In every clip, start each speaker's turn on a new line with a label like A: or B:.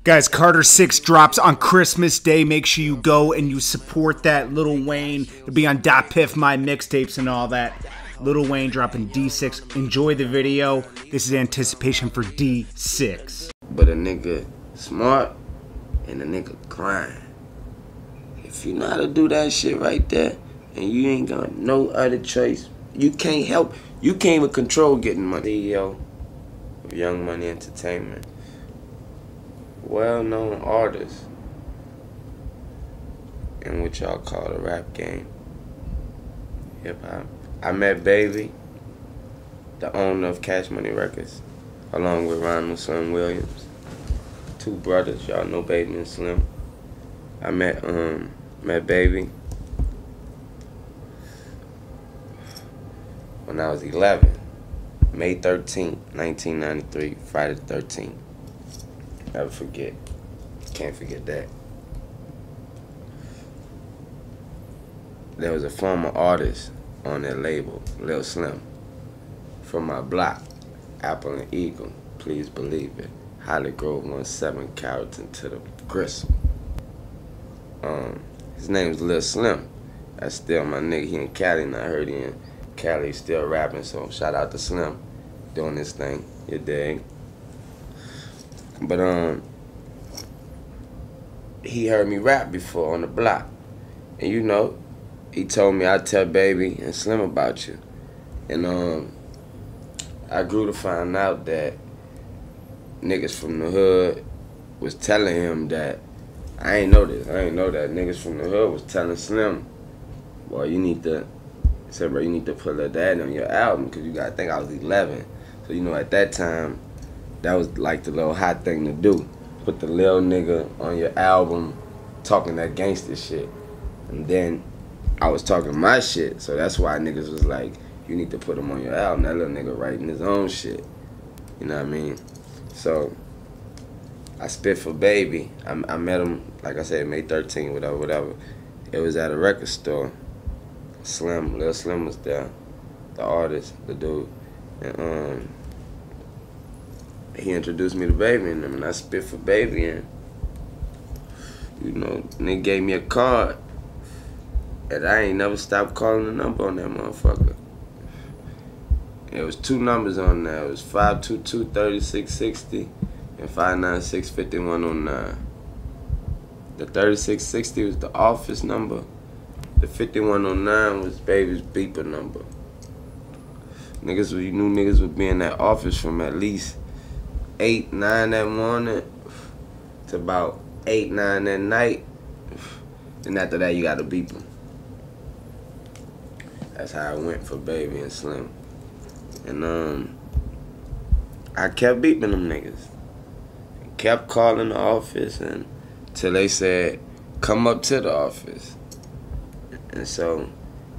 A: Guys, Carter 6 drops on Christmas Day. Make sure you go and you support that. Lil Wayne. It'll be on .piff, my mixtapes and all that. Lil Wayne dropping D6. Enjoy the video. This is anticipation for D6.
B: But a nigga smart and a nigga grind. If you know how to do that shit right there and you ain't got no other choice, you can't help. You can't even control getting money, yo. Young Money Entertainment. Well-known artist in what y'all call the rap game, hip-hop. I met Baby, the owner of Cash Money Records, along with Ronald Slim Williams. Two brothers, y'all know Baby and Slim. I met Baby when I was 11, May 13th, 1993, Friday the 13th. Never forget. Can't forget that. There was a former artist on that label, Lil Slim, from my block, Apple and Eagle, please believe it. Holly Grove 17 Carrollton to the Gristle. His name's Lil Slim. That's still my nigga. He in Cali, and I heard he in Cali still rapping, so shout out to Slim doing this thing, you dig? But he heard me rap before on the block. And you know, he told me I'd tell Baby and Slim about you. And I grew to find out that niggas from the hood was telling him that, I ain't know this, I ain't know that niggas from the hood was telling Slim, boy, you need to, say, bro, you need to put that dad on your album, because you gotta think I was 11. So, you know, at that time, that was like the little hot thing to do. Put the little nigga on your album talking that gangster shit. And then I was talking my shit, so that's why niggas was like, you need to put him on your album. That little nigga writing his own shit. You know what I mean? So I spit for Baby. I met him, like I said, May 13th, whatever. It was at a record store. Slim, Lil Slim was there, the artist, the dude. And he introduced me to Baby and them, and I spit for Baby, and you know, nigga gave me a card, and I ain't never stopped calling the number on that motherfucker. It was two numbers on there. It was 522-3660 and 596-5109. The 3660 was the office number. The 5109 was Baby's beeper number. Niggas, you knew niggas would be in that office from at least 8, 9 that morning to about 8, 9 that night. And after that, you got to beep them. That's how it went for Baby and Slim. And I kept beeping them niggas. Kept calling the office until they said, come up to the office. And so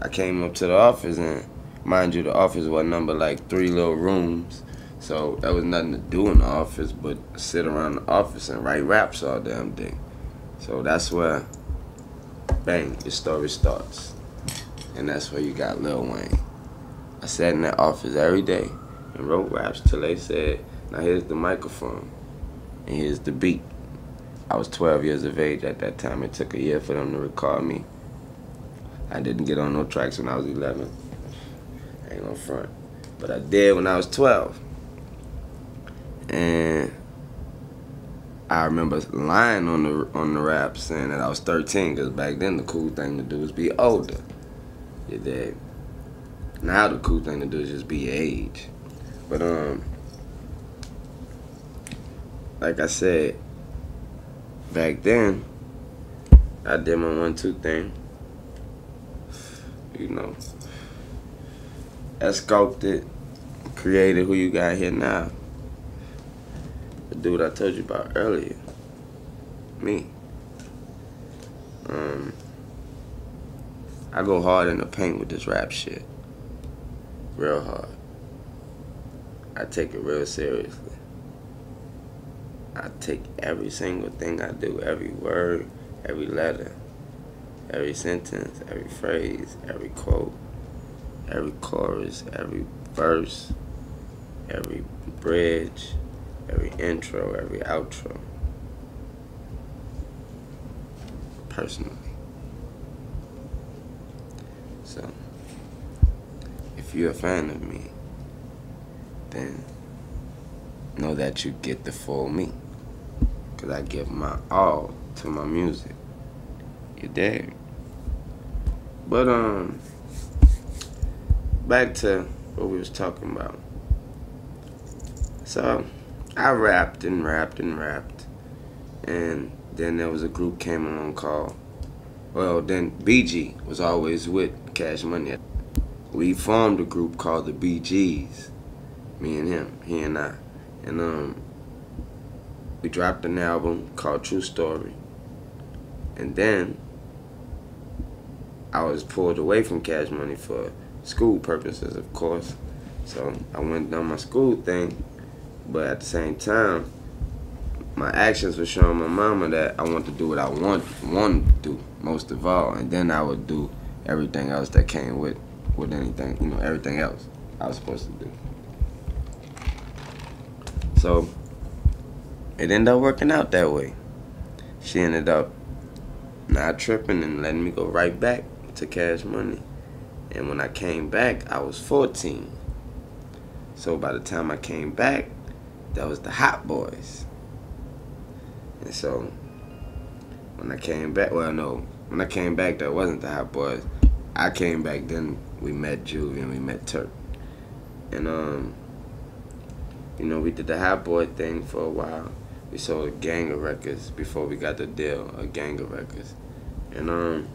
B: I came up to the office, and mind you, the office was number like 3 little rooms. So there was nothing to do in the office but sit around the office and write raps all damn day. So that's where, bang, your story starts. And that's where you got Lil Wayne. I sat in that office every day and wrote raps till they said, now here's the microphone and here's the beat. I was 12 years of age at that time. It took a year for them to record me. I didn't get on no tracks when I was 11. I ain't gonna front. But I did when I was 12. And I remember lying on the rap saying that I was 13, because back then the cool thing to do was be older. You dig? Now the cool thing to do is just be your age. But like I said, back then I did my 1-2 thing. You know, I sculpted, created who you got here now. The dude I told you about earlier, me. I go hard in the paint with this rap shit, real hard. I take it real seriously. I take every single thing I do, every word, every letter, every sentence, every phrase, every quote, every chorus, every verse, every bridge, every intro, every outro. personally. So, if you're a fan of me, then know that you get the full me. Because I give my all to my music. You dig? But, back to what we was talking about. So, I rapped and rapped and rapped. And then there was a group came along called, well, then BG was always with Cash Money. We formed a group called the BGs. Me and him, he and I. And we dropped an album called True Story. And then I was pulled away from Cash Money for school purposes, of course. So I went down my school thing, but at the same time, my actions were showing my mama that I want to do what I wanted to do, most of all, and then I would do everything else that came with anything, you know, everything else I was supposed to do. So it ended up working out that way. She ended up not tripping and letting me go right back to Cash Money. And when I came back, I was 14. So by the time I came back, that was the Hot Boys. And so when I came back, well, no, when I came back, that wasn't the Hot Boys. I came back, then we met Juvie and we met Turk. And, you know, we did the Hot Boy thing for a while. We sold a gang of records before we got the deal, a gang of records. And,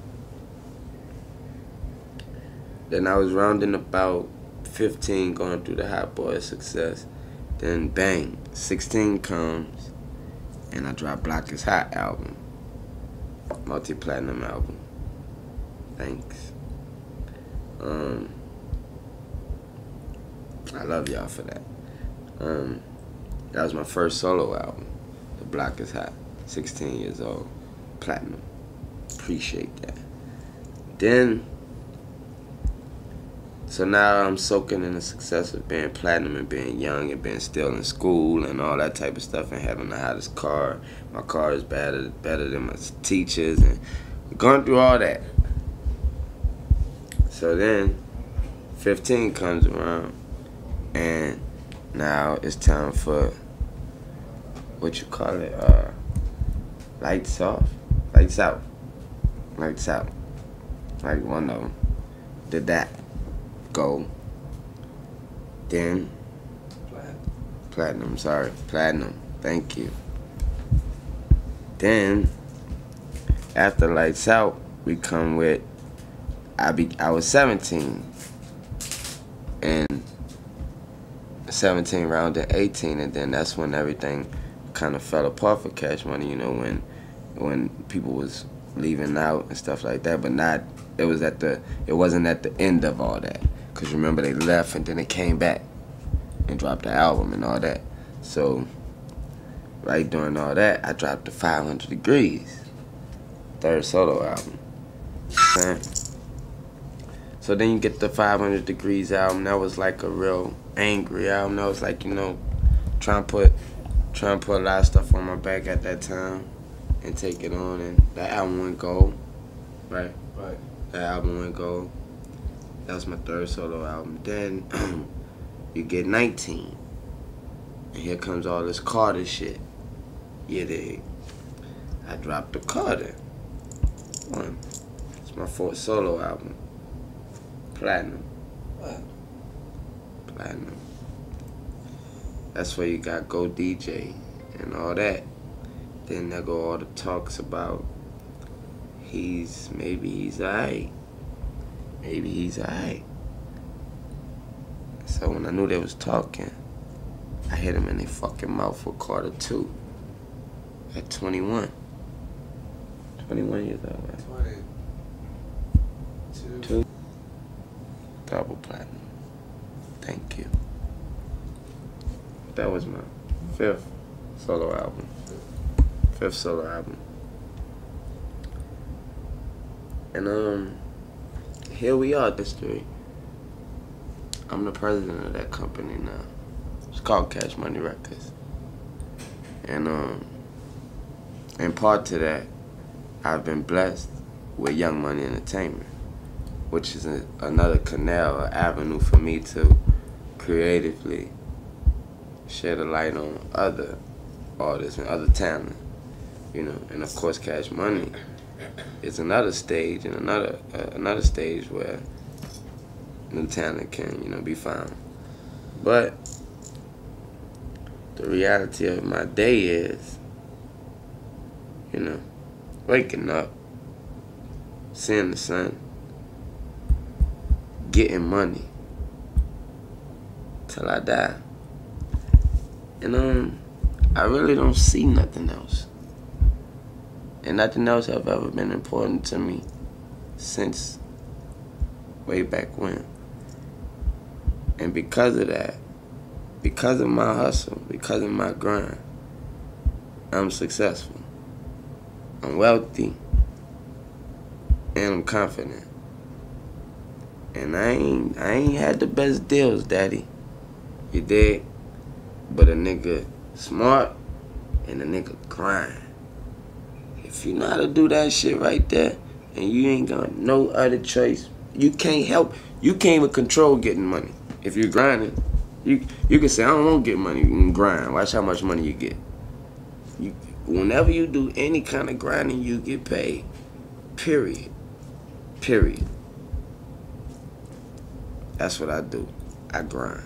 B: then I was rounding about 15 going through the Hot Boy success. Then bang, 16 comes and I dropped Block is Hot album. Multi-platinum album. Thanks. I love y'all for that. That was my first solo album. The Block is Hot. 16 years old. Platinum. Appreciate that. Then so now I'm soaking in the success of being platinum and being young and being still in school and all that type of stuff and having the hottest car. My car is better than my teachers and going through all that. So then 15 comes around and now it's time for what you call it, lights off, lights out, lights out. Like one of them did that. Gold. Then platinum, sorry, platinum. Thank you. Then after Lights Out, we come with I was 17 and 17 rounded 18, and then that's when everything kind of fell apart for Cash Money. You know, when people was leaving out and stuff like that, but not. It wasn't at the end of all that. Because remember, they left and then they came back and dropped the album and all that. So, right during all that, I dropped the 500 Degrees, third solo album. Okay. So then you get the 500 Degrees album. That was like a real angry album. That was like, you know, trying to put a lot of stuff on my back at that time and take it on. And that album went gold, right? Right. That album went gold. That was my third solo album. Then you get 19. And here comes all this Carter shit. Yeah, I dropped the Carter. One. It's my fourth solo album. Platinum. What? Platinum. That's where you got Go DJ and all that. Then there go all the talks about maybe he's alright. Maybe he's alright. So when I knew they was talking, I hit him in the fucking mouth with Carter 2 at 21. 21 years old, right? 22. Double platinum. Thank you. That was my fifth solo album. Fifth solo album. And here we are, history. I'm the president of that company now. It's called Cash Money Records. And in part to that, I've been blessed with Young Money Entertainment, which is another canal or avenue for me to creatively shed a light on other artists and other talent, you know. And of course, Cash Money is another stage and another stage where the talent can, you know, be found. But the reality of my day is, you know, waking up, seeing the sun, getting money till I die. And I really don't see nothing else. And nothing else have ever been important to me since way back when. And because of that, because of my hustle, because of my grind, I'm successful. I'm wealthy. And I'm confident. And I ain't had the best deals, Daddy. You dig? But a nigga smart and a nigga grind. If you know how to do that shit right there, and you ain't got no other choice, you can't even control getting money. If you're grinding, you can say, I don't want to get money, you can grind. Watch how much money you get. Whenever you do any kind of grinding, you get paid. Period. Period. That's what I do. I grind.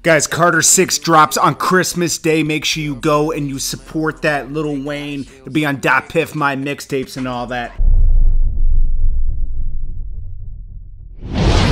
A: Guys, Carter 6 drops on Christmas Day. Make sure you go and you support that. Lil Wayne. It'll be on .piff, my mixtapes and all that.